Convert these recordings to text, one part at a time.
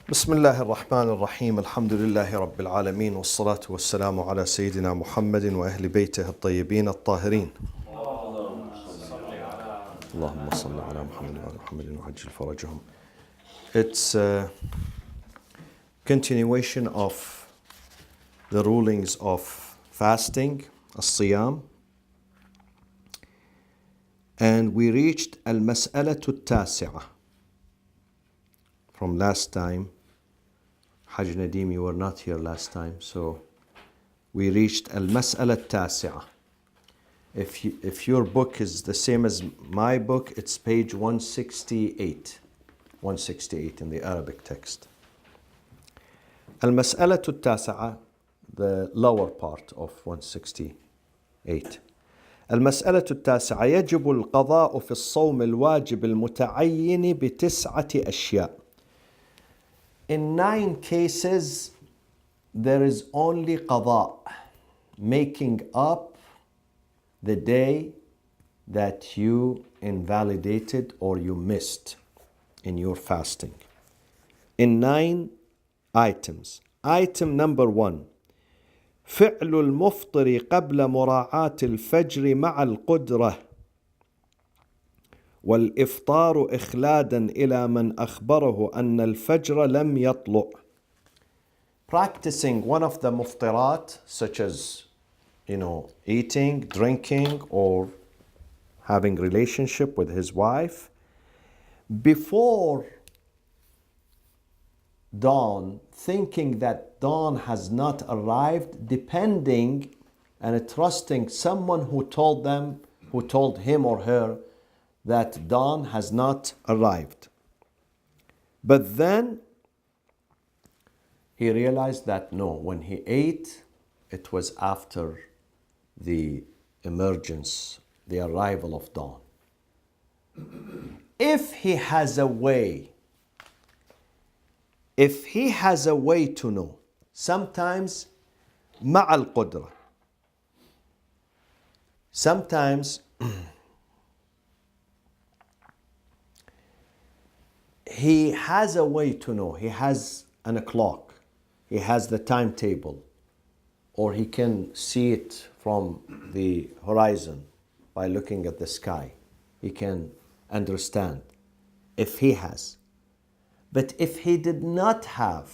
بسم الله الرحمن الرحيم الحمد لله رب العالمين والصلاة والسلام على سيدنا محمد وأهل بيته الطيبين الطاهرين اللهم صل على محمد وعلى محمد وعجل فرجهم. It's a continuation of the rulings of fasting, الصيام, and we reached المسألة التاسعة from last time. Haj Nadim, you were not here last time, so we reached المسألة التاسعة. If your book is the same as my book, it's page 168 in the Arabic text. المسألة التاسعة, the lower part of 168. المسألة التاسعة: يجب القضاء في الصوم الواجب المتعين بتسعة أشياء. In 9 cases, there is only qada, making up the day that you invalidated or you missed in your fasting. In 9 items. Item number 1: فعل المفطر قبل مراعاة الفجر مع القدرة، والإفطار إخلادا إلى من أخبره أن الفجر لم يطلع. Practicing one of the muftirat, such as, eating, drinking, or having relationship with his wife, before dawn, thinking that dawn has not arrived, depending and trusting someone who told him or her that dawn has not arrived. But then he realized that no, when he ate, it was after the emergence, the arrival of dawn. If he has a way to know, sometimes مع القدرة, sometimes he has a way to know. He has a clock, he has the timetable, or he can see it from the horizon by looking at the sky. He can understand if he has. But if he did not have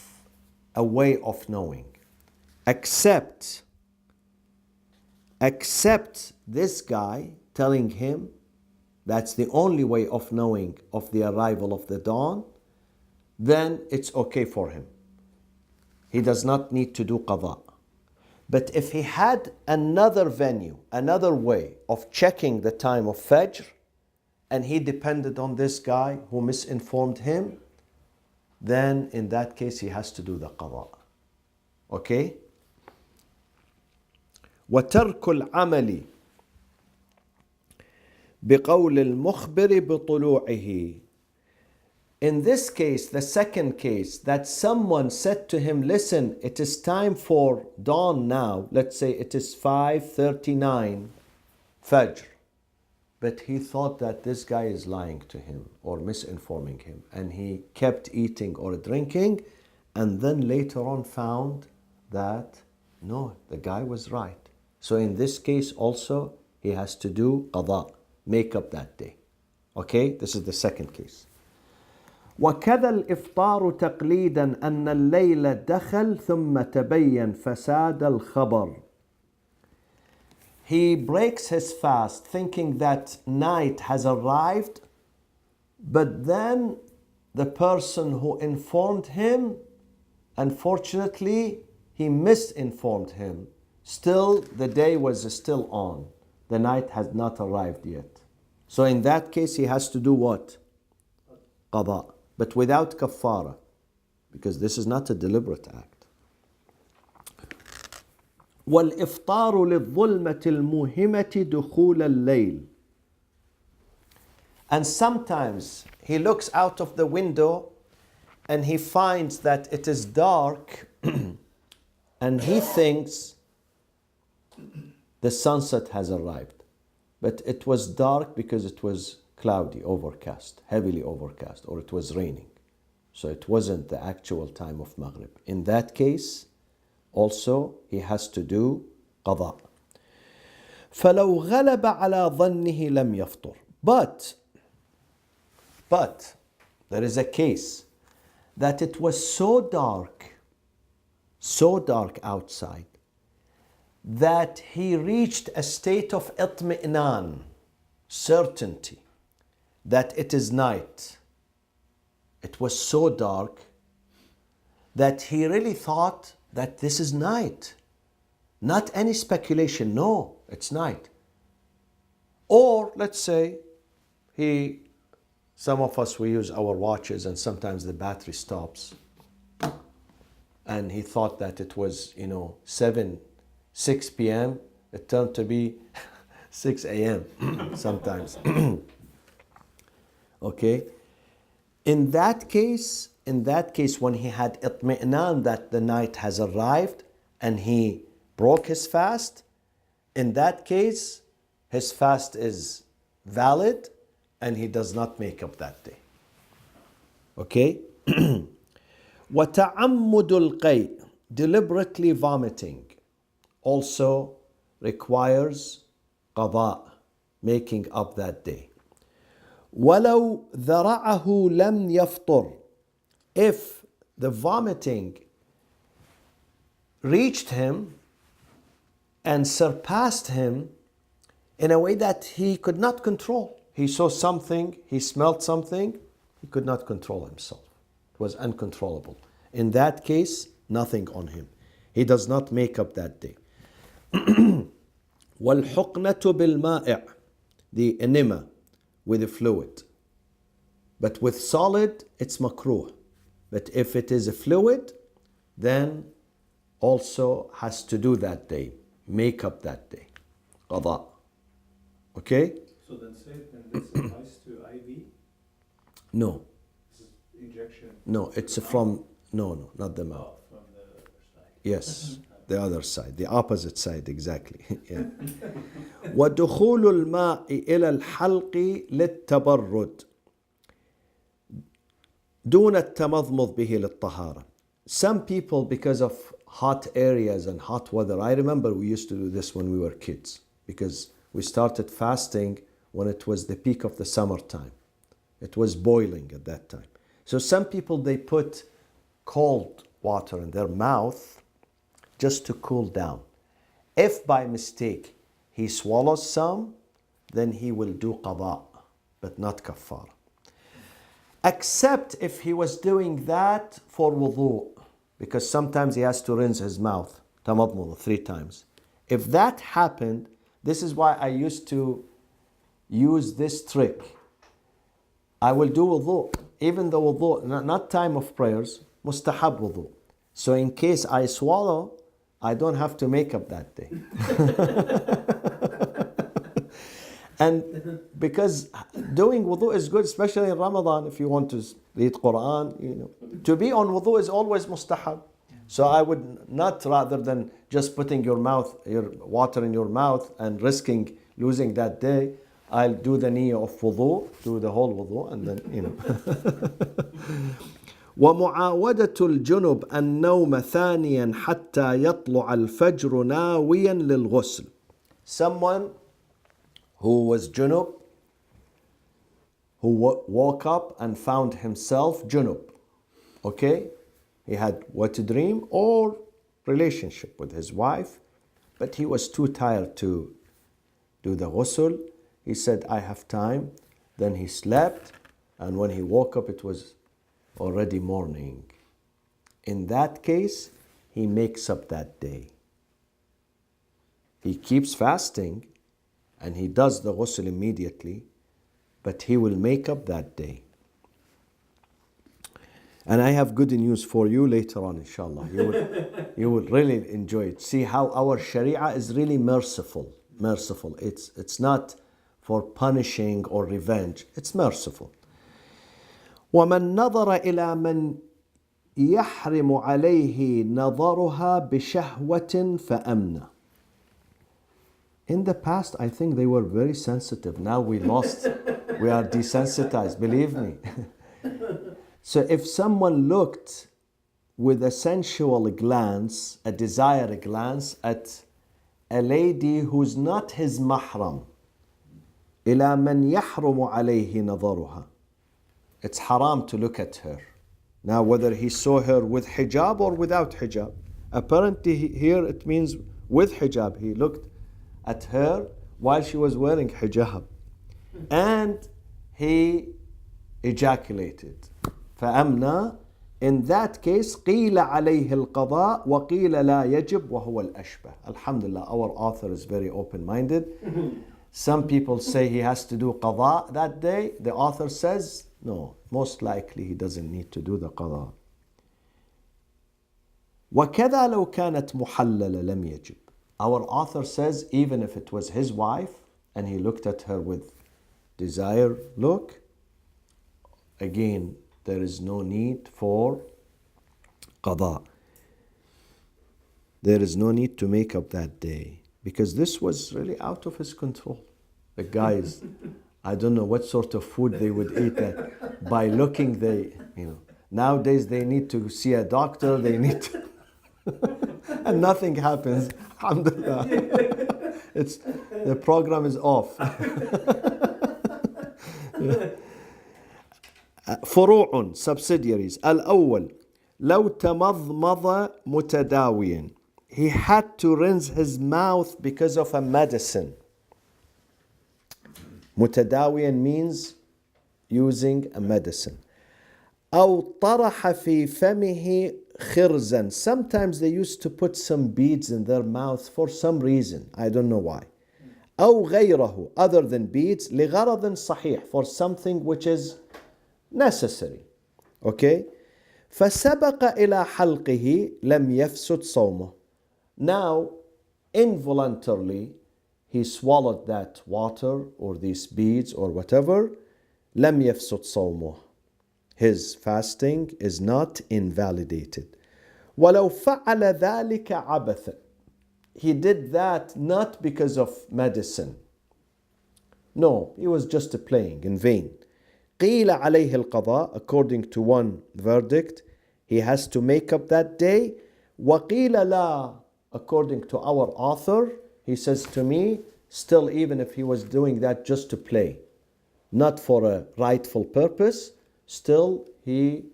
a way of knowing, except this guy telling him that's the only way of knowing of the arrival of the dawn, then it's okay for him. He does not need to do qada. But if he had another venue, another way of checking the time of Fajr, and he depended on this guy who misinformed him, then in that case he has to do the qada. Okay? وَتَرْكُ الْعَمَلِ بقول المخبر بطلوعه. In this case, the second case, that someone said to him, listen, it is time for dawn now. Let's say it is 5:39 Fajr. But he thought that this guy is lying to him or misinforming him, and he kept eating or drinking, and then later on found that no, the guy was right. So in this case also, he has to do qada, make up that day. Okay, this is the second case. وكذا الإفطار تقليدا أن الليل دخل ثم تبين فساد الخبر. He breaks his fast thinking that night has arrived, but then the person who informed him, unfortunately, he misinformed him. Still, the day was still on. The night has not arrived yet. So in that case, he has to do what? Qada, but without kaffara, because this is not a deliberate act. والإفطار للظلمة الموهمة دخول الليل. And sometimes he looks out of the window and he finds that it is dark and he thinks the sunset has arrived. But it was dark because it was cloudy, overcast, heavily overcast, or it was raining. So it wasn't the actual time of Maghrib. In that case, also he has to do qada. فَلَوْ غَلَبَ عَلَى ظَنِّهِ لَمْ يَفْطُرْ. But there is a case that it was so dark outside, that he reached a state of itmi'nan, certainty that it is night. It was so dark that he really thought that this is night. Not any speculation, no, it's night. Or let's say some of us, we use our watches and sometimes the battery stops. And he thought that it was, 6 p.m. It turned to be 6 a.m. sometimes. Okay? In that case, when he had itmi'nan that the night has arrived and he broke his fast, in that case, his fast is valid and he does not make up that day. Okay? وَتَعَمُّدُ الْقَيْءِ, deliberately vomiting, also requires qada, making up that day. وَلَوْ ذَرَعَهُ لَمْ يَفْطُرْ, if the vomiting reached him and surpassed him in a way that he could not control. He saw something, he smelled something, he could not control himself. It was uncontrollable. In that case, nothing on him. He does not make up that day. وَالْحُقْنَةُ بِالْمَائِعِ, the enema with the fluid. But with solid, it's makruh. But if it is a fluid, then also has to do that day. Make up that day. Qada. Okay? So then say this applies to IV? No. This is injection? No, it's from, no, not the mouth. Oh, from the other side. Yes, the other side, the opposite side, exactly. Yeah. وَدُخُولُ الْمَاءِ إِلَى الْحَلْقِ لِلتَّبَرُّدِ دون التمضمض به للطهارة. Some people, because of hot areas and hot weather, I remember we used to do this when we were kids, because we started fasting when it was the peak of the summertime. It was boiling at that time. So some people, they put cold water in their mouth just to cool down. If by mistake he swallows some, then he will do qada, but not kaffara. Except if he was doing that for wudu, because sometimes he has to rinse his mouth, tamadmud 3 times. If that happened, this is why I used to use this trick. I will do wudu, even the wudu, not time of prayers, mustahab wudu. So in case I swallow, I don't have to make up that day. And because doing wudu is good, especially in Ramadan, if you want to read Quran, to be on wudu is always mustahab. So I would not, rather than just putting your water in your mouth and risking losing that day, I'll do the niyyah of wudu, do the whole wudu, and then, ومعاودة الجنب النوم ثانيا حتى يطلع الفجر ناويا للغسل. Someone who was junub, who woke up and found himself junub. Okay? He had wet dream or relationship with his wife, but he was too tired to do the ghusl. He said, I have time. Then he slept, and when he woke up, it was already morning. In that case, he makes up that day. He keeps fasting, and he does the ghusl immediately, but he will make up that day. And I have good news for you later on, inshallah. You will really enjoy it. See how our Sharia is really merciful. Merciful. It's not for punishing or revenge. It's merciful. وَمَنْ نَظَرَ إِلَى مَنْ يَحْرِمُ عَلَيْهِ نَظَرُهَا بِشَهْوَةٍ فَأَمْنَ. In the past, I think they were very sensitive. Now we are desensitized, believe me. So if someone looked with a sensual glance, a desire glance at a lady who's not his mahram, إلى من يحرم عليه نظرها, it's haram to look at her. Now whether he saw her with hijab or without hijab, apparently here it means with hijab. He looked at her while she was wearing hijab and he ejaculated. فأمنى, in that case قيل عليه القضاء وقيل لا يجب وهو الأشبه. Alhamdulillah, our author is very open-minded. Some people say he has to do qada that day. The author says no, most likely he doesn't need to do the qada. وكذا لو كانت محللة لم يجب. Our author says even if it was his wife and he looked at her with desire look, again there is no need for qada. There is no need to make up that day because this was really out of his control. The guys, I don't know what sort of food they would eat at. By looking, nowadays they need to see a doctor, they need to and nothing happens. Alhamdulillah. The program is off. فروع, subsidiaries. الأول لو تمضمض متداويا, he had to rinse his mouth because of a medicine. متداويا means using a medicine. أو طرح في فمه خرزا. Sometimes they used to put some beads in their mouth for some reason. I don't know why. أو غيره, other than beads, لغرض صحيح, for something which is necessary. Okay? فسبق إلى حلقه لم يفسد صومه. Now, involuntarily, he swallowed that water or these beads or whatever. لم يفسد صومه. His fasting is not invalidated. ولو فعل ذلك عبثا. He did that not because of medicine. No, he was just playing in vain. قيل عليه القضاء, according to one verdict, he has to make up that day. وقيل لا, according to our author, he says to me, still even if he was doing that just to play, not for a rightful purpose, still he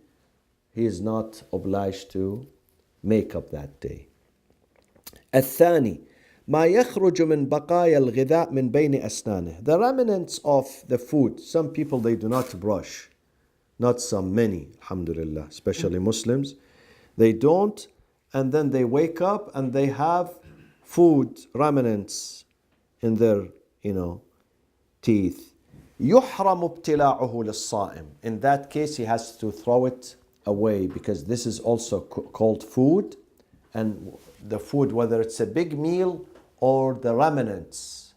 is not obliged to make up that day. الثاني ما يخرج من بقايا الغذاء من بين أسنانه. The remnants of the food. Some people, they do not brush. Not some, many, alhamdulillah, especially Muslims. They don't, and then they wake up and they have food remnants in their, teeth. يحرم ابتلاعه للصائم. In that case, he has to throw it away because this is also called food. And the food, whether it's a big meal or the remnants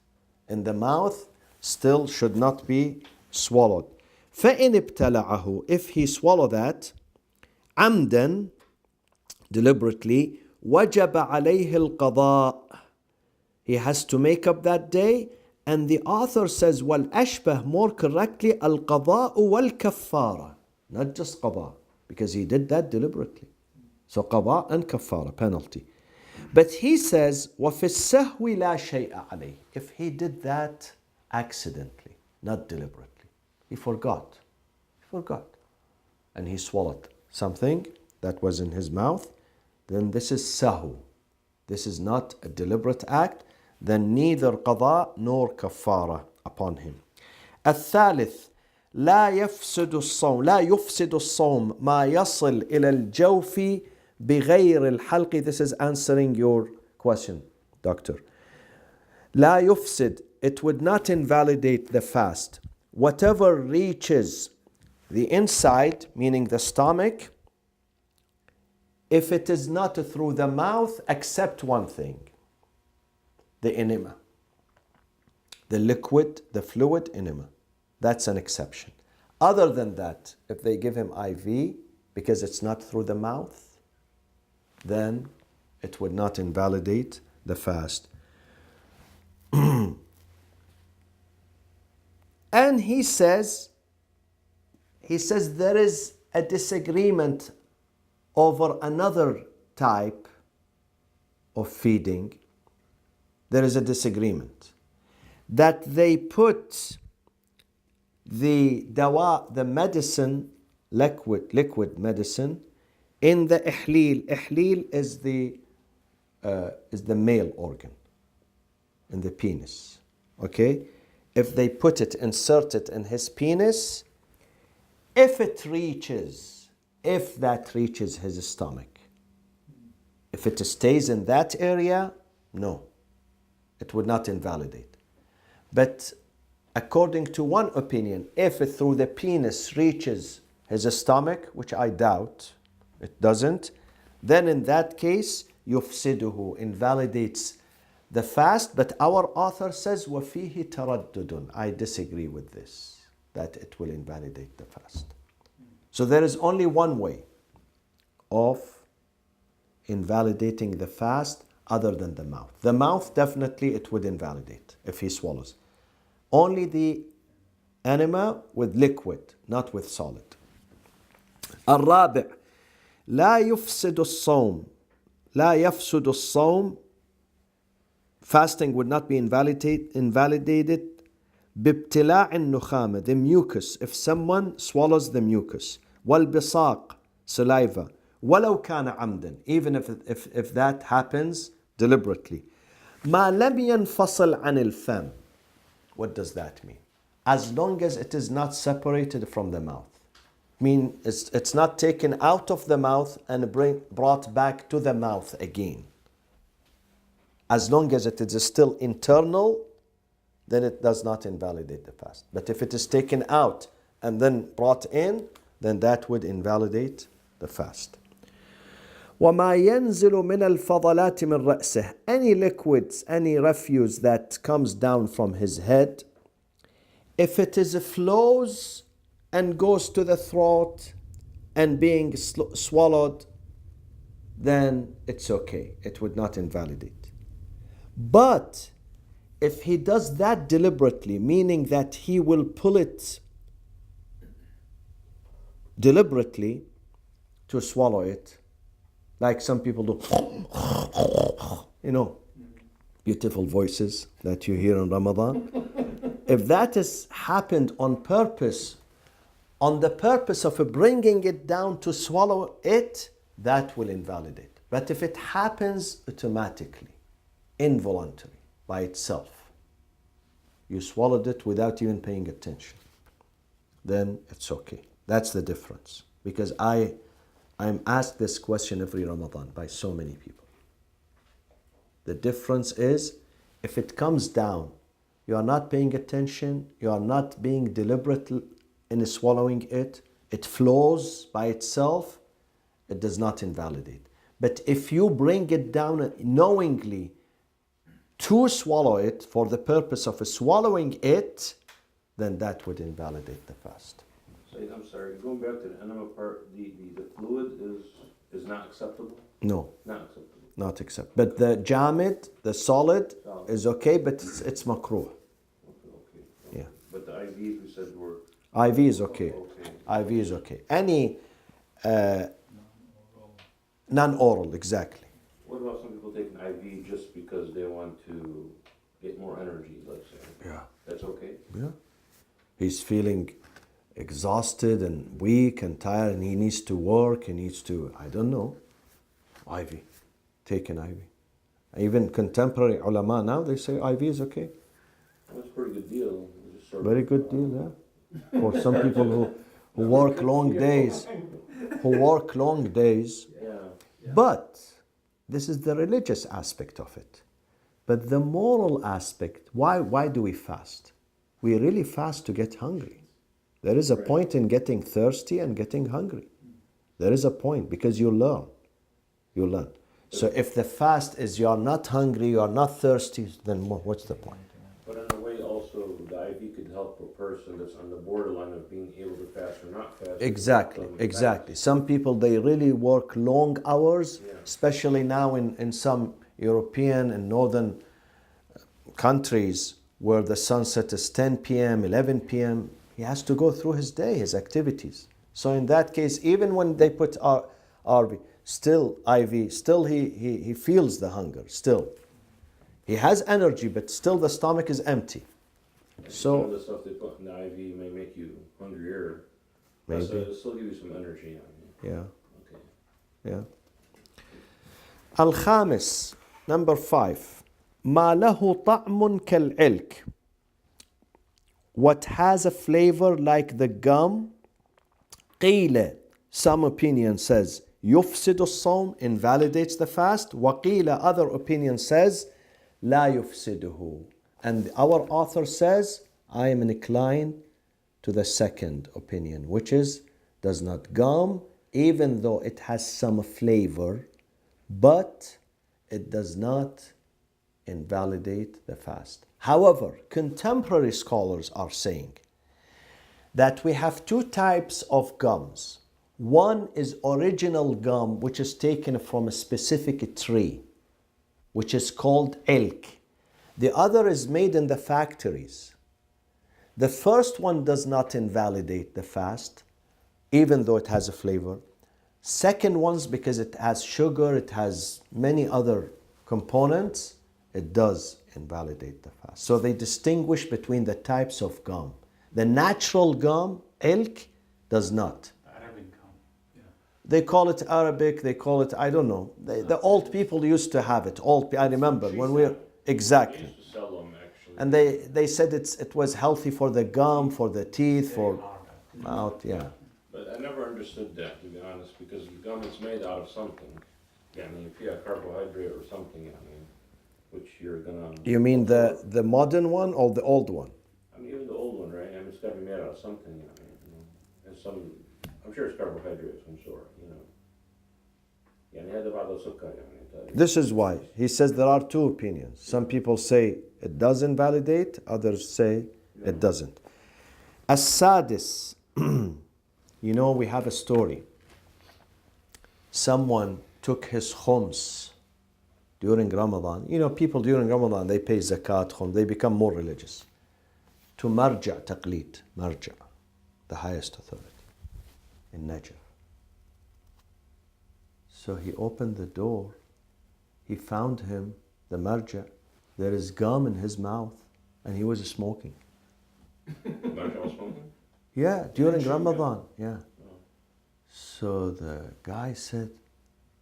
in the mouth, still should not be swallowed. فإن ابتلعه, if he swallow that, عمدا, deliberately, وجب عليه القضاء. He has to make up that day. And the author says, والأشبه, more correctly, القضاء والكفارة. Not just قضاء, because he did that deliberately. So قضاء and كفارة, penalty. But he says, وفي السهو لا شيء عليه. If he did that accidentally, not deliberately, he forgot. And he swallowed something that was in his mouth, then this is sahu. This is not a deliberate act, then neither قضاء nor كفارة upon him. الثالث لا يفسد الصوم ما يصل إلى الجوف بغير الحلق. This is answering your question, doctor. لا يفسد, it would not invalidate the fast. Whatever reaches the inside, meaning the stomach, if it is not through the mouth, except one thing, the enema, the liquid, the fluid enema. That's an exception. Other than that, if they give him IV, because it's not through the mouth, then it would not invalidate the fast. And he says there is a disagreement over another type of feeding. There is a disagreement that they put the dawa, the medicine, liquid medicine, in the ihlil. Ihlil is the male organ in the penis. Okay? If they put it, insert it in his penis, if that reaches his stomach, if it stays in that area, no, it would not invalidate. But according to one opinion, if it through the penis reaches his stomach, which I doubt it doesn't, then in that case, yufsiduhu, invalidates the fast. But our author says, وَفِيهِ تَرَدُّدٌ. I disagree with this, that it will invalidate the fast. So there is only one way of invalidating the fast other than the mouth. The mouth, definitely it would invalidate if he swallows. Only the enema with liquid, not with solid. الرابع لا يفسد الصوم. لا يفسد الصوم. Fasting would not be invalidated بابتلاع النخامة, the mucus, if someone swallows the mucus. والبصاق, saliva. ولو كان عمدا, even if that happens deliberately. ما لم ينفصل عن الفم. What does that mean? As long as it is not separated from the mouth. Mean it's not taken out of the mouth and brought back to the mouth again. As long as it is still internal, then it does not invalidate the fast. But if it is taken out and then brought in, then that would invalidate the fast. وَمَا يَنْزِلُ مِنَ الْفَضَلَاتِ مِنْ رَأْسِهِ. Any liquids, any refuse that comes down from his head, if it is flows and goes to the throat and being swallowed, then it's okay. It would not invalidate. But if he does that deliberately, meaning that he will pull it deliberately to swallow it, like some people do, beautiful voices that you hear in Ramadan. If that has happened on purpose, on the purpose of bringing it down to swallow it, that will invalidate. But if it happens automatically, involuntarily, by itself, you swallowed it without even paying attention, then it's okay. That's the difference. Because I'm asked this question every Ramadan by so many people. The difference is, if it comes down, you are not paying attention, you are not being deliberate in swallowing it, it flows by itself, it does not invalidate. But if you bring it down knowingly to swallow it for the purpose of swallowing it, then that would invalidate the fast. I'm sorry, going back to the enema part, the fluid is not acceptable? No. Not acceptable. Not acceptable. But the jamid, the solid, is okay, but it's makruh. Okay. Yeah. But the IV, we said were... IV is okay. IV is okay. Any non-oral, exactly. What about some people taking IV just because they want to get more energy, let's say? Yeah. That's okay? Yeah. He's feeling exhausted and weak and tired and he needs to work, he needs to, I don't know, IV. Take an IV. Even contemporary ulama now, they say IV is okay. That's a pretty good deal. Very good deal, yeah. For some people who work long days, Yeah. But this is the religious aspect of it. But the moral aspect, why do we fast? We really fast to get hungry. There is a point in getting thirsty and getting hungry. There is a point because you learn. You learn. So if the fast is you are not hungry, you are not thirsty, then what's the point? But in a way also, the IV could help a person that's on the borderline of being able to fast or not fast. Exactly. Some people, they really work long hours, especially now in some European and northern countries where the sunset is 10 p.m., 11 p.m. He has to go through his day, his activities. So in that case, even when they put RV, still IV, still he feels the hunger, still. He has energy, but still the stomach is empty. Some of So the stuff they put in the IV may make you hungrier. maybe, So it'll still give you some energy. yeah, Okay. yeah. الخامس, number 5. ما له طعم كالعلك. What has a flavor like the gum. قيل, some opinion says يفسد الصوم, invalidates the fast. وقيل, other opinion says لا يفسده. And our author says, I am inclined to the second opinion, which is, does not gum, even though it has some flavor, but it does not invalidate the fast. However, contemporary scholars are saying that we have two types of gums. One is original gum, which is taken from a specific tree, which is called elk. The other is made in the factories. The first one does not invalidate the fast, even though it has a flavor. Second ones, because it has sugar, it has many other components, it does invalidate the fast. So they distinguish between the types of gum. The natural gum, elk, does not. Arabic gum. Yeah. They call it Arabic, they call it, I don't know. The old people used to have it. I remember when we were, They exactly. used to sell them actually. And they said it was healthy for the gum, for the teeth, for Very hard. mouth, yeah. But I never understood that, to be honest, because the gum is made out of something. I mean, if you have carbohydrate or something, I mean, which you're gonna. You mean the modern one or the old one? I mean, even the old one, right? I mean, it's got to be made out of something. I mean, and some. I'm sure it's carbohydrate of some sort. يعني هذا بعضه سكر يعني. This is why he says there are two opinions. Some people say it does invalidate, others say it doesn't. السادس, we have a story. Someone took his khums during Ramadan. People during Ramadan, they pay zakat, khum, they become more religious. To marja' taqleed, marja', the highest authority in Najaf. So he opened the door. He found him, the marja', there is gum in his mouth, and he was smoking. Yeah, during Ramadan, yeah. So the guy said,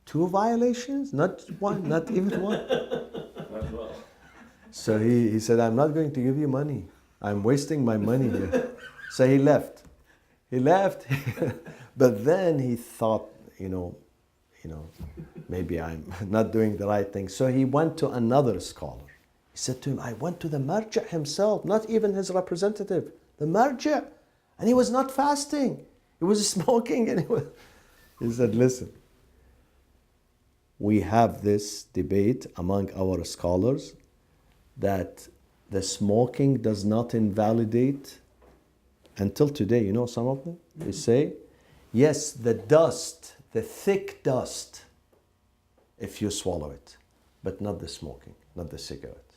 2 violations? Not one, not even one. So he said, I'm not going to give you money. I'm wasting my money here. So he left. He left, but then he thought, maybe I'm not doing the right thing. So he went to another scholar. He said to him, I went to the marja' himself, not even his representative, the marja', and he was not fasting. He was smoking, and he said, listen, we have this debate among our scholars that the smoking does not invalidate. Until today, some of them, they say, yes, the dust, the thick dust, if you swallow it, but not the smoking, not the cigarette.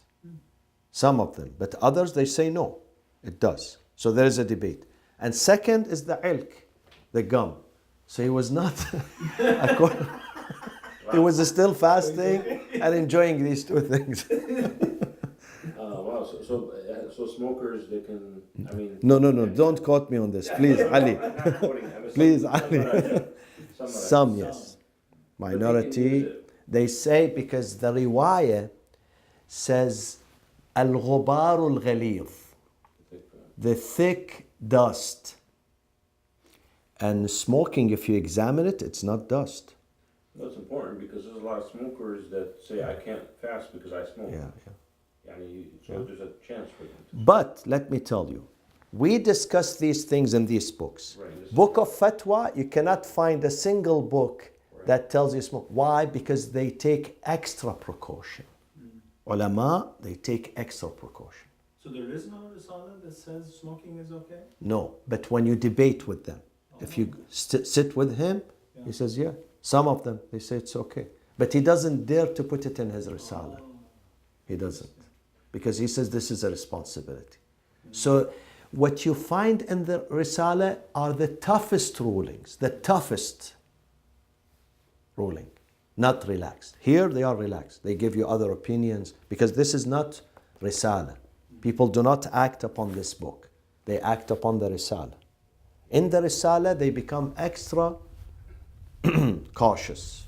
Some of them, but others, they say no, it does. So there is a debate. And second is the ilk, the gum. So he was not, he was still fasting and enjoying these two things. Wow, so smokers, they can, I mean. No, don't quote me on this, please, Ali. Please, Ali. Some, yes. Minority, they say because the riwayah says al-ghubar al-ghalidh, the thick dust. And smoking, if you examine it, it's not dust. That's important because there's a lot of smokers that say, I can't fast because I smoke. Yeah. So there's a chance for them. But let me tell you, we discuss these things in these books. Right. Book of Fatwa, you cannot find a single book that tells you smoke. Why? Because they take extra precaution. Ulama, they take extra precaution. So there is no risala that says smoking is okay? No, but when you debate with them, if you sit with him, he says, yeah. Some of them, they say it's okay. But he doesn't dare to put it in his risala. He doesn't. Because he says this is a responsibility. So What you find in the Risala are the toughest rulings, the toughest ruling, not relaxed. Here they are relaxed. They give you other opinions because this is not Risala. People do not act upon this book. They act upon the Risala. In the Risala, they become extra cautious.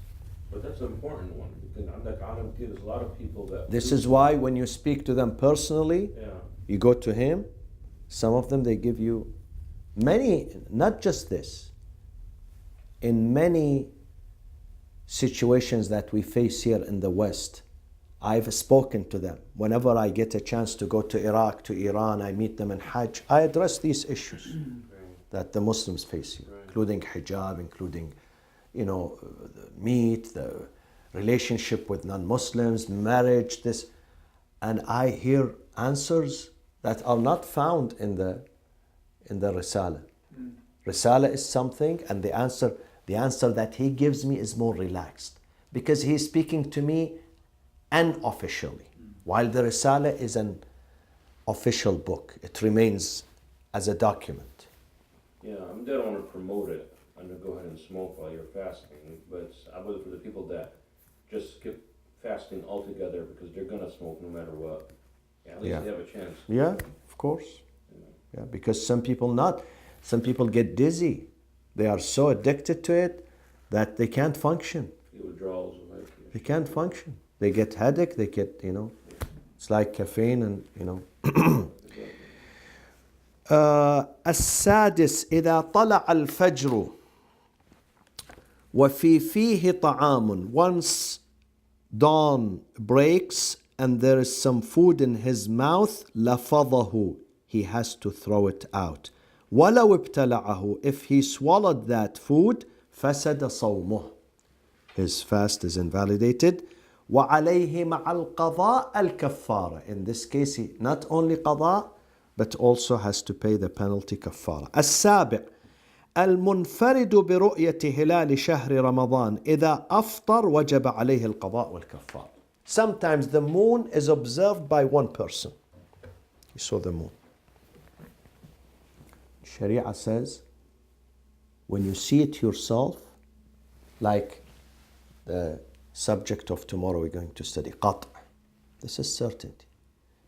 But that's an important one, because like Alam there's a lot of people that... This is why when you speak to them personally, Yeah. you go to him, some of them they give you many, not just this, in many situations that we face here in the West, I've spoken to them. Whenever I get a chance to go to Iraq, to Iran, I meet them in Hajj, I address these issues that the Muslims face here, including hijab, including, you know, the meat, the relationship with non-Muslims, marriage, this. And I hear answers that are not found in the Risala. Risala is something, and the answer that he gives me is more relaxed because he's speaking to me unofficially, while the Risala is an official book. It remains as a document. Yeah, they don't want to promote it and to go ahead and smoke while you're fasting, but I would for the people that just skip fasting altogether because they're gonna smoke no matter what. Yeah, at least they have a chance. Yeah, of course. Yeah, because some people get dizzy. They are so addicted to it that they can't function. Withdrawals, like, They can't function. They get headache, they get, you know, it's like caffeine and, you know. السادس إذا طلع الفجر وفي فيه طعام. Once dawn breaks and there is some food in his mouth, لفظه, he has to throw it out. ولو ابتلعه, if he swallowed that food, فسد صومه, his fast is invalidated. وعليه مع القضاء الكفارة. In this case, he not only قضاء, but also has to pay the penalty كفارة. السابع المنفرد برؤية هلال شهر رمضان إذا أفطر وجب عليه القضاء والكفارة. Sometimes the moon is observed by one person. He saw the moon. Sharia says, when you see it yourself, like the subject of tomorrow we're going to study, قطع. This is certainty.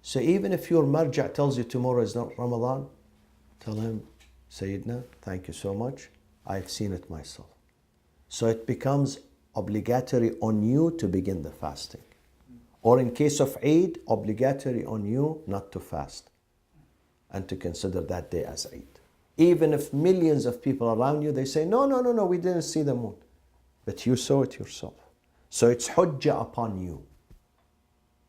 So even if your marja' tells you tomorrow is not Ramadan, tell him, Sayyidina, thank you so much. I've seen it myself. So it becomes obligatory on you to begin the fasting. Or in case of Eid, obligatory on you not to fast and to consider that day as Eid. Even if millions of people around you, they say, no, we didn't see the moon. But you saw it yourself. So it's hujjah upon you.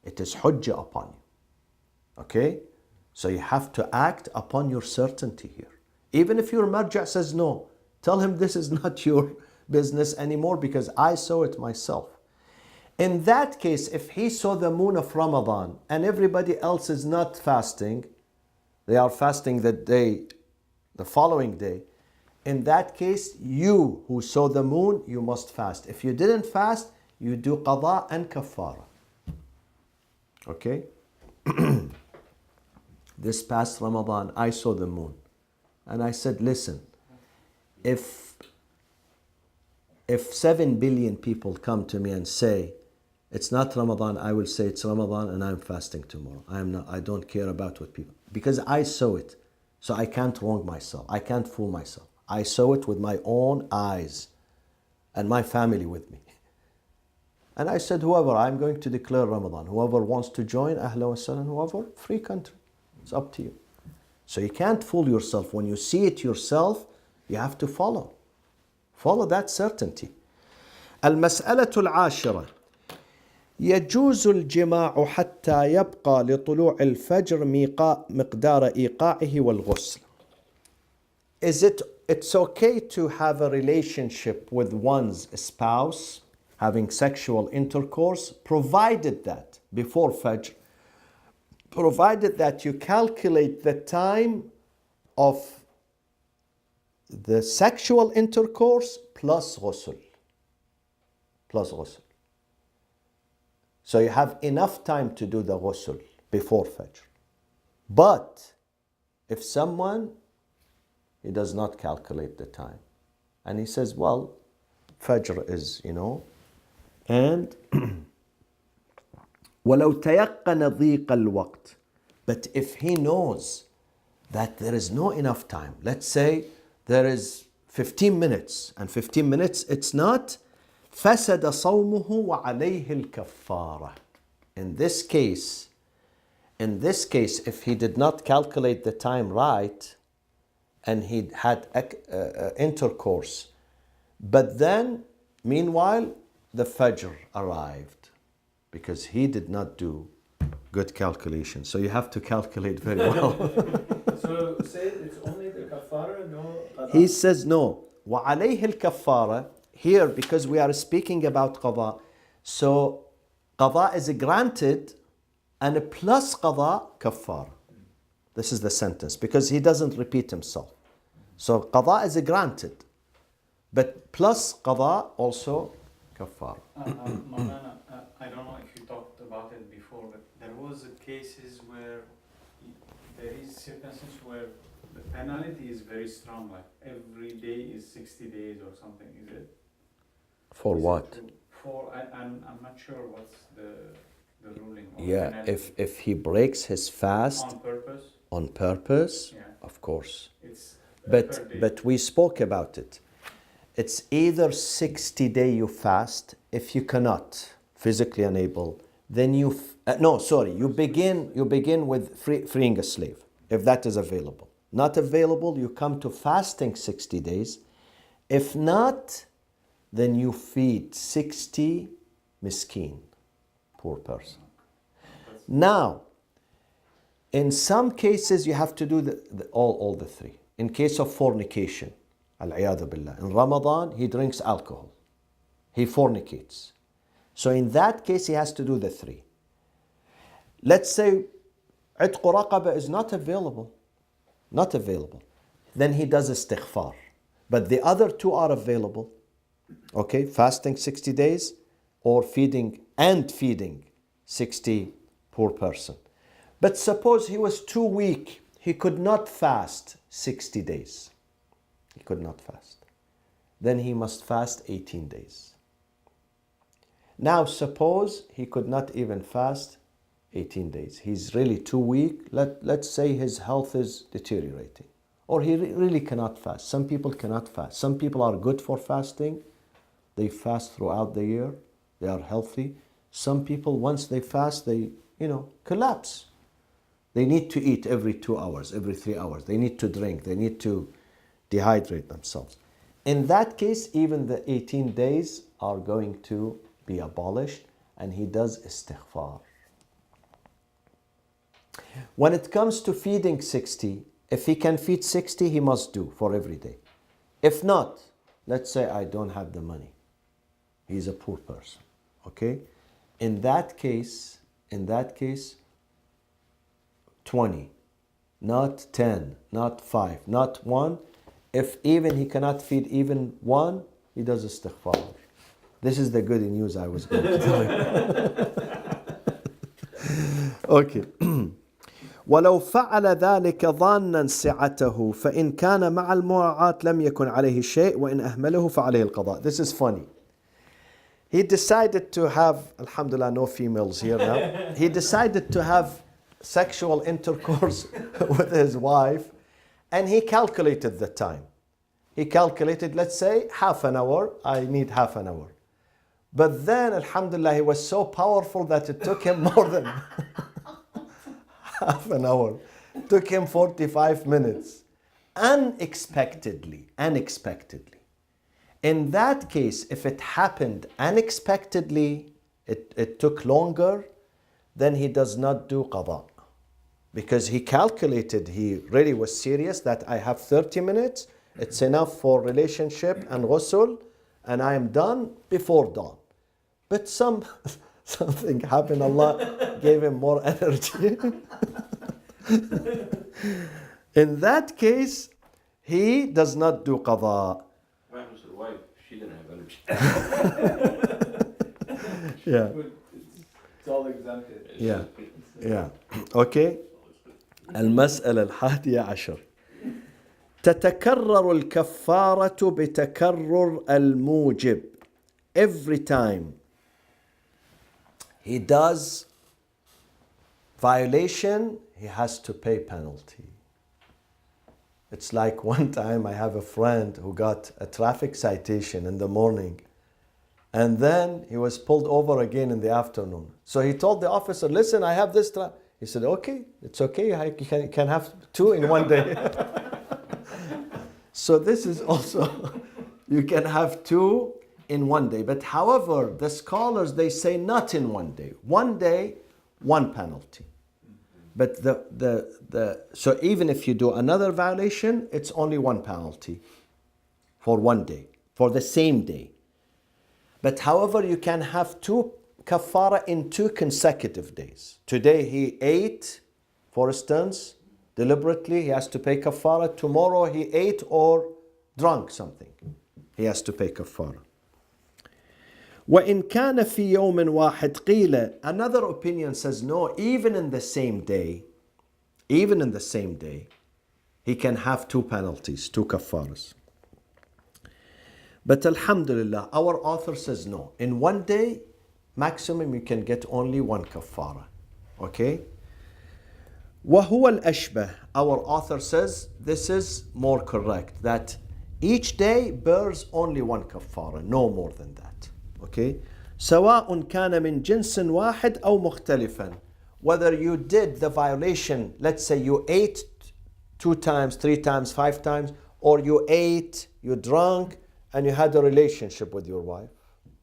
It is hujjah upon you. Okay? So you have to act upon your certainty here. Even if your marja' says no, tell him this is not your business anymore because I saw it myself. In that case, if he saw the moon of Ramadan and everybody else is not fasting, they are fasting the following day, in that case, you who saw the moon, you must fast. If you didn't fast, you do qada and kafara. Okay? This past Ramadan, I saw the moon. And I said, listen, if 7 billion people come to me and say, it's not Ramadan, I will say it's Ramadan and I'm fasting tomorrow. I don't care about what people, because I saw it. So I can't wrong myself. I can't fool myself. I saw it with my own eyes and my family with me. And I said, I'm going to declare Ramadan. Whoever wants to join, ahla wa sallam, whoever, free country. It's up to you. So you can't fool yourself. When you see it yourself, you have to follow. Follow that certainty. المسألة العاشرة يجوز الجماع حتى يبقى لطلوع الفجر مقدار إيقاعه والغسل. It's okay to have a relationship with one's spouse, having sexual intercourse, provided that before Fajr, provided that you calculate the time of the sexual intercourse plus ghusl. Plus ghusl. So you have enough time to do the ghusl before Fajr. But if someone, he does not calculate the time, and he says, well, Fajr is, and وَلَوْ تَيَقَّنَ ضِيقَ الْوَقْتِ. But if he knows that there is no enough time, let's say there is 15 minutes, and 15 minutes it's not, فَسَدَ صَوْمُهُ وَعَلَيْهِ الْكَفَّارَةِ. In this case, if he did not calculate the time right, and he had intercourse, but then, meanwhile, the Fajr arrived, because he did not do good calculation. So you have to calculate very well. So say it's only the kafara, no qada? He says no. وَعَلَيْهِ الْكَفَّارَةِ. Here, because we are speaking about qada, so qada is granted, and plus qada, kaffara. This is the sentence, because he doesn't repeat himself. So qada is granted, but plus qada also kaffara. Maulana, I don't know if you talked about it before, but there was cases where there is circumstances where the penalty is very strong, like every day is 60 days or something. Is it? For is what? It I'm not sure what's the ruling. Or Yeah, penalty. if he breaks his fast On purpose. Yeah. of course. It's per day. But we spoke about it. It's either 60 day you fast. If you cannot, physically unable, then you begin with freeing a slave, if that is available. Not available, you come to fasting 60 days. If not, then you feed 60 miskin, poor person. Now, in some cases you have to do all the three. In case of fornication, al-iyadu billah, in Ramadan he drinks alcohol, he fornicates. So in that case he has to do the three. Let's say عتق رقبة is not available. Then he does istighfar. But the other two are available. Okay, fasting 60 days or feeding 60 poor person. But suppose he was too weak, he could not fast 60 days. He could not fast. Then he must fast 18 days. Now suppose he could not even fast 18 days. He's really too weak. Let's say his health is deteriorating. Or he really cannot fast. Some people cannot fast. Some people are good for fasting. They fast throughout the year. They are healthy. Some people, once they fast, they, collapse. They need to eat every 2 hours, every 3 hours. They need to drink. They need to dehydrate themselves. In that case, even the 18 days are going to be abolished, and he does istighfar. When it comes to feeding 60, if he can feed 60, he must do for every day. If not, let's say I don't have the money. He's a poor person. Okay? In that case, 20, not 10, not 5, not 1. If even he cannot feed even 1, he does istighfar. This is the good news I was going to tell you. Okay. ولو فعل ذلك ظانا سعته فإن كان مع المراعاة لم يكن عليه شيء وإن أهمله فعليه القضاء. This is funny. He decided to have, alhamdulillah, no females here now. He decided to have sexual intercourse with his wife, and he calculated the time. He calculated, let's say, half an hour. I need half an hour. But then, alhamdulillah, he was so powerful that it took him more than half an hour. It took him 45 minutes. Unexpectedly. In that case, if it happened unexpectedly, it took longer, then he does not do qada. Because he calculated, he really was serious that I have 30 minutes, it's enough for relationship and ghusl, and I am done before dawn. But something happened, Allah gave him more energy. In that case, he does not do qada. What happens to the wife? She didn't have energy. Yeah. It's all exempted. Yeah. Okay. المسألة 11. تتكرر الكفارة بتكرر الموجب. Every time he does violation, he has to pay penalty. It's like one time I have a friend who got a traffic citation in the morning, and then he was pulled over again in the afternoon. So he told the officer, listen, I have this. He said, okay, it's okay. You can have 2 in one day. So this is also, you can have 2 in one day. But however, the scholars, they say not in one day. One day, 1 penalty. But so even if you do another violation, it's only 1 penalty for one day, for the same day. But however, you can have 2 kafara in 2 consecutive days. Today he ate, for instance, deliberately, he has to pay kafara. Tomorrow he ate or drank something, he has to pay kafara. وَإِنْ كَانَ فِي يَوْمٍ وَاحِدٍ قِيلَ. Another opinion says no, even in the same day, he can have 2 penalties, 2 kafaras. But alhamdulillah, our author says no. In one day, maximum you can get only 1 kafara. Okay? وَهُوَ الْأَشْبَهِ. Our author says this is more correct, that each day bears only 1 kafara, no more than that. Okay? سواء كان من جنس واحد أو مختلفا. Whether you did the violation, let's say you ate 2 times, 3 times, 5 times, or you ate, you drank, and you had a relationship with your wife.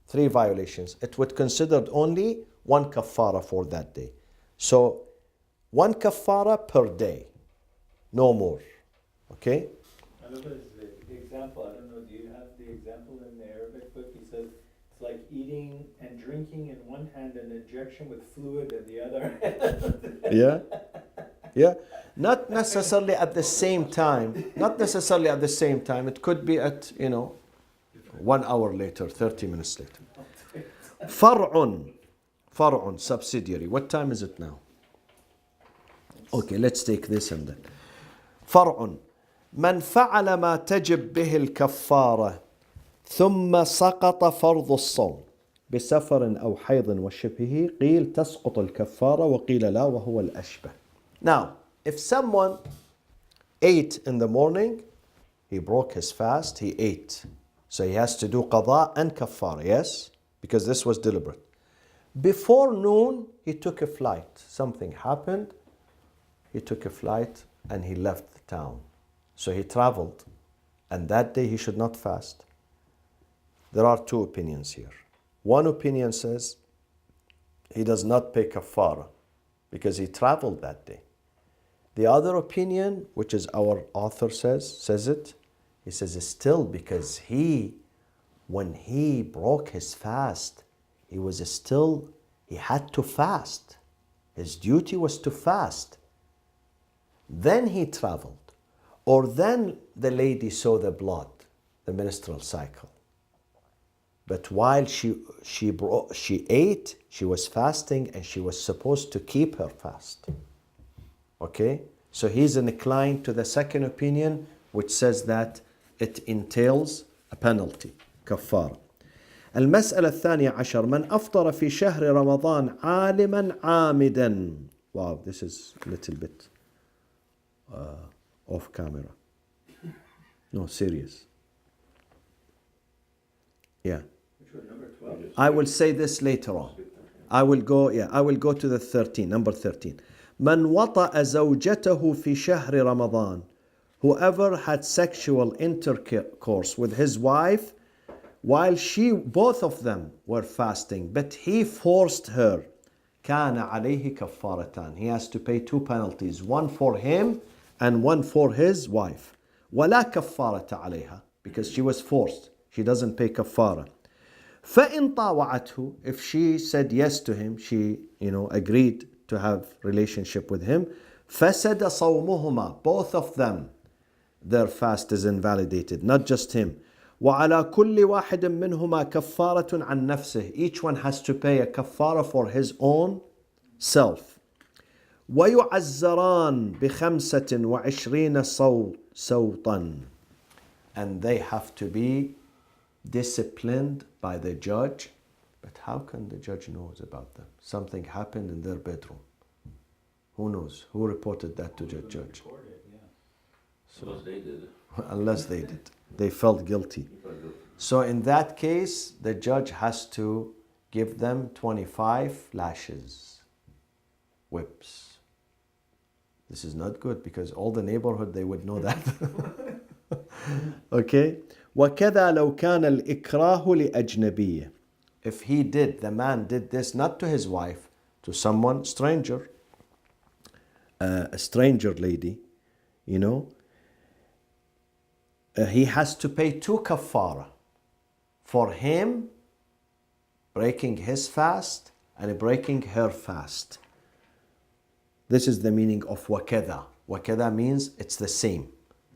3 violations. It would considered only 1 kafara for that day. So 1 kafara per day, no more. Okay? I love the example. I don't know, do you have the example in the Arabic book? He says it's like eating and drinking in one hand and injection with fluid in the other hand. Yeah. Yeah. Not necessarily at the same time. Not necessarily at the same time. It could be at, 1 hour later, 30 minutes later. Far'un, subsidiary. What time is it now? Okay, let's take this and then. فرع من فعل ما تجب به الكفارة ثم سقط فرض الصوم بسفر أو حيض وشبهه قيل تسقط الكفارة وقيل لا وهو الأشبه. Now, if someone ate in the morning, he broke his fast, he ate. So he has to do qada and kafara, yes? Because this was deliberate. Before noon, he took a flight. Something happened. He took a flight and he left the town. So he traveled. And that day he should not fast. There are 2 opinions here. One opinion says he does not pay kafara because he traveled that day. The other opinion, which is our author says it, he says it's still because when he broke his fast, he had to fast. His duty was to fast. Then he traveled. Or then the lady saw the blood, the menstrual cycle. But while she ate, she was fasting and she was supposed to keep her fast. Okay? So he's inclined to the second opinion, which says that it entails a penalty, كفارة. المسألة 12 من أفطر في شهر رمضان عالما عامدا. Wow, this is a little bit off camera. No, serious. Yeah. I will say this later on. I will go to the 13, number 13. من وطأ زوجته في شهر رمضان. Whoever had sexual intercourse with his wife while both of them were fasting, but he forced her. كان عليه كفارتان. He has to pay 2 penalties, one for him and one for his wife. ولا كفارة عليها, because she was forced. She doesn't pay kafara. فإن طاوعته, if she said yes to him, she agreed to have relationship with him. فسد صومهما, both of them, their fast is invalidated, not just him. وعلى كل واحد منهما كفارة عن نفسه. Each one has to pay a kafara for his own self. ويعزران ب25 صوتا. And they have to be disciplined by the judge. But how can the judge knows about them? Something happened in their bedroom. Who knows? Who reported that to the judge? Record it, yeah. Unless they did. Unless they did. They felt guilty. So in that case, the judge has to give them 25 lashes, whips. This is not good because all the neighborhood, they would know that. Okay? وَكَذَا لَوْ كَانَ الْإِكْرَاهُ لِأَجْنَبِيِّ. If he did, the man did this not to his wife, to someone, stranger, a stranger lady, you know, he has to pay 2 kafara for him breaking his fast and breaking her fast. This is the meaning of وَكَذَا. وَكَذَا means it's the same.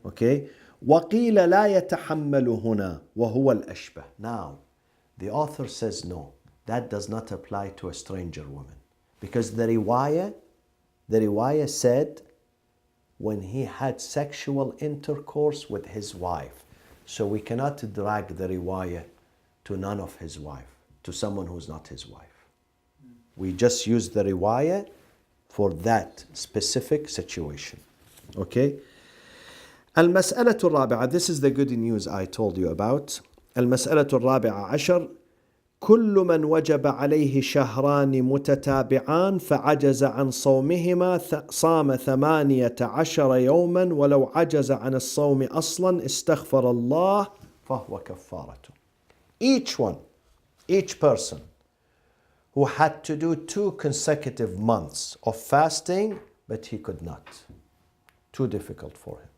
Okay? وَقِيلَ لَا يَتَحَمَّلُ هُنَا وَهُوَ الْأَشْبَهِ. Now, the author says no, that does not apply to a stranger woman. Because the riwayah said when he had sexual intercourse with his wife. So we cannot drag the riwayah to none of his wife, to someone who's not his wife. We just use the riwayah for that specific situation. Okay? المسألة الرابعة. This is the good news I told you about. المسألة الرابعة عشر. كل من وجب عليه شهران متتابعان فعجز عن صومهما صام 18 يوما ولو عجز عن الصوم أصلا استغفر الله فهو كفارته. Each person who had to do 2 consecutive months of fasting, but he could not. Too difficult for him.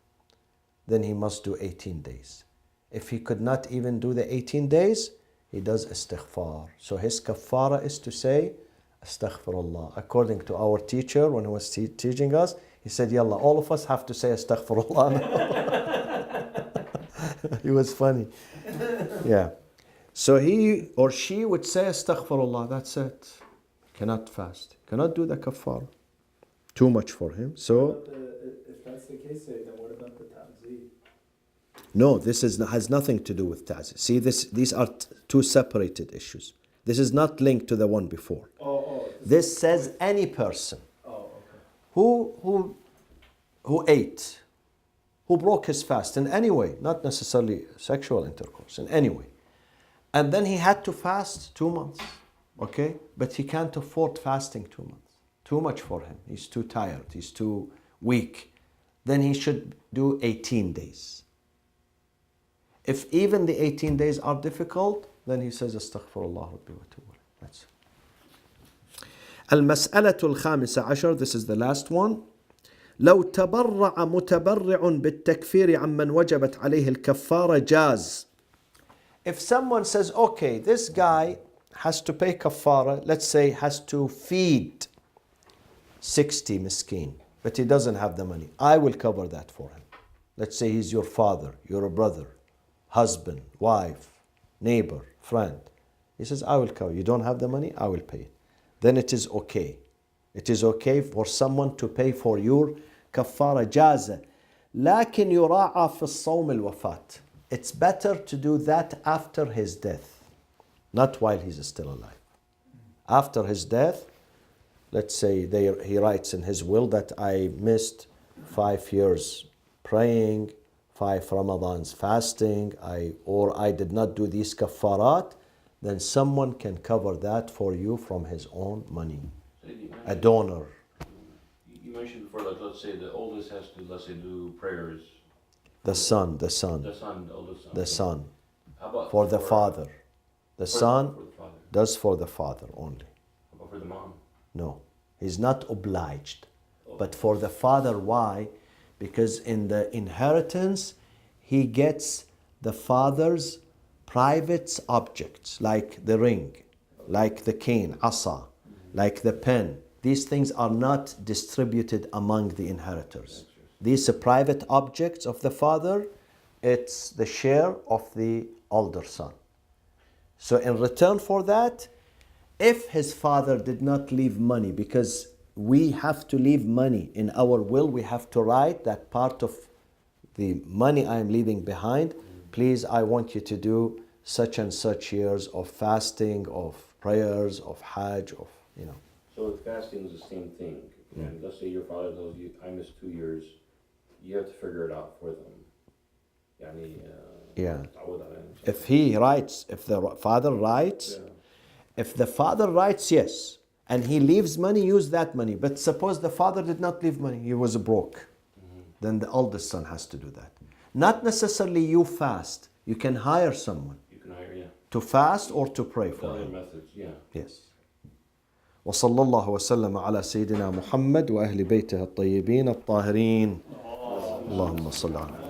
Then he must do 18 days. If he could not even do the 18 days, he does istighfar. So his kafara is to say, astaghfirullah. According to our teacher, when he was teaching us, he said, Yalla, all of us have to say astaghfirullah now. He was funny. Yeah. So he or she would say astaghfirullah, that's it. Cannot fast. Cannot do the kafara. Too much for him. So, If that's the case, then what about the ta'zib? no, this has nothing to do with ta'zib. See, these are 2 separated issues. This is not linked to the one before. This says any person who ate, who broke his fast in any way, not necessarily sexual intercourse, in any way. And then he had to fast 2 months, okay? But he can't afford fasting 2 months. Too much for him. He's too tired. He's too weak. Then he should do 18 days. If even the 18 days are difficult, then he says, Astaghfirullah Rabbi wa tubu. That's it. المسألة الخامسة عشر. This is the last one. لو تبرع متبرع بالتكفير عمن وجبت عليه الكفارة جاز. If someone says, okay, this guy has to pay kafara, let's say has to feed 60 miskin, but he doesn't have the money. I will cover that for him. Let's say he's your father, your brother, husband, wife, neighbor, friend. He says, I will cover. You don't have the money, I will pay it. Then it is okay. It is okay for someone to pay for your kafara jaza. لكن يراعى في الصوم الوفاة. It's better to do that after his death, not while he's still alive. After his death, let's say he writes in his will that I missed 5 years praying, 5 Ramadans fasting, or I did not do these kafarat, then someone can cover that for you from his own money. A donor. You mentioned before, like, let's say the oldest has to, let's say, do prayers. The son. The son, the oldest son. The son. How about For the father. The son for the father. does for the father only. How about for the mom? No, he's not obliged. But for the father, why? Because in the inheritance, he gets the father's private objects, like the ring, like the cane, asa, like the pen. These things are not distributed among the inheritors. These are private objects of the father. It's the share of the older son. So in return for that, if his father did not leave money, because we have to leave money in our will. We have to write that part of the money I am leaving behind. Please, I want you to do such and such years of fasting, of prayers, of Hajj, of, you know. So with fasting is the same thing. And let's say your father tells you, I missed 2 years, you have to figure it out for them. Yani, Yeah. تعود عليهم. If he writes, if the father writes, Yeah. if the father writes, yes, and he leaves money, use that money. But suppose the father did not leave money, he was broke. Then the oldest son has to do that. Not necessarily you fast. You can hire someone You can hire, yeah. to fast or to pray The for other him. methods, yeah. Yes. وصلى الله وسلم على سيدنا محمد وأهل بيته الطيبين الطاهرين. اللهم صل على